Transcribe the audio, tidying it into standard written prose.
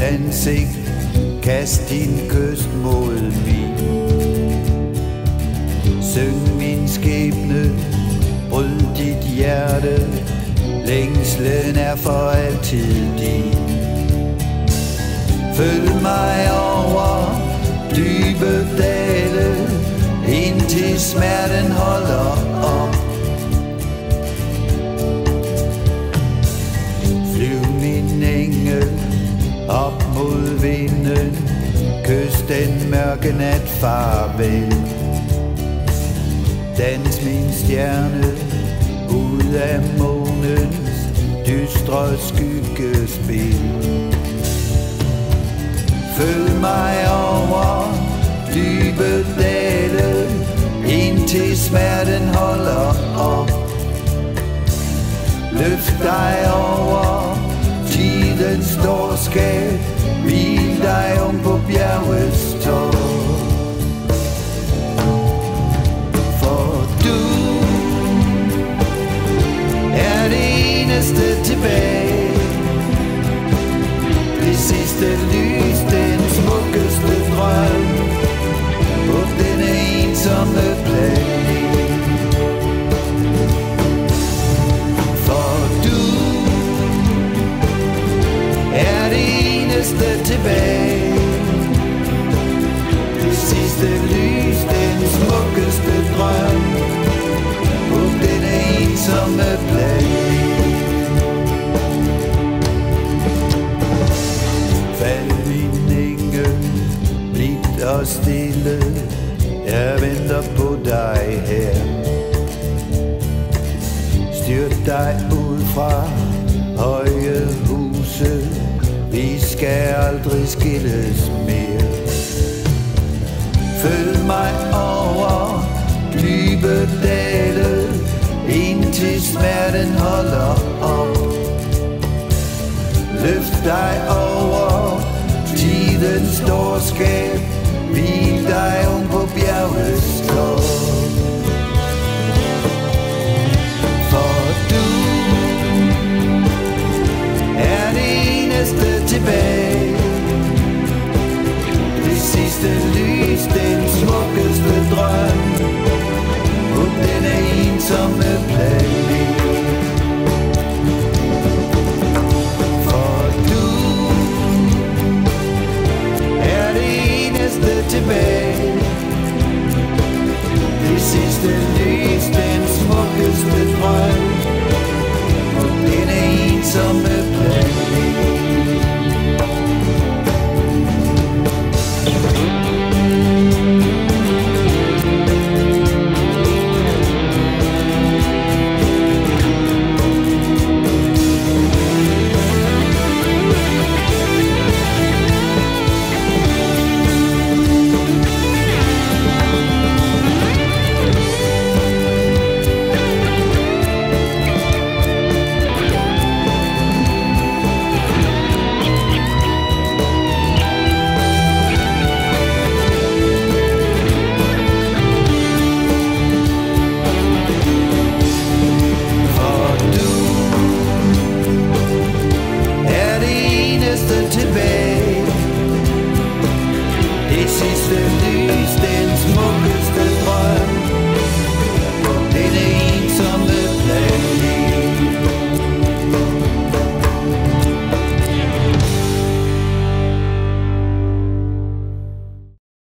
ansigt, kast din kyst mod min. Syng min skæbne, bryd dit hjerte, længslen er for altid din. Følg mig over dybe dale, indtil smerten holder op. Flyv min engel op mod vinden, kys den mørke nat farvel. Dans min stjerne ud af månens dystre skyggespil. Følg mig over dybe dale, indtil smerten holder op. Løft dig over tidens dårskab, hvil dig om på bjergets top. For du er det eneste tilbage, det sidste lys, den smukkeste drøm på denne ensomme planet. For du er det eneste tilbage, det sidste lys, den smukkeste drøm på denne ensomme planet. Fald min engel, blidt og stille, jeg venter på dig her. Styrt dig ud fra høje huse, vi skal aldrig skilles mere. Følg mig over dybe dale, indtil smerten holder op. Løft dig over tidens dårskab, hvil dig om på bjergets top. For du er det eneste tilbage, det sidste lys, den smukkeste drøm på denne ensomme planet. Tilbage, det sidste lys, den smukkeste drøm på denne ensomme planet. Tilbage, det sidste lys, det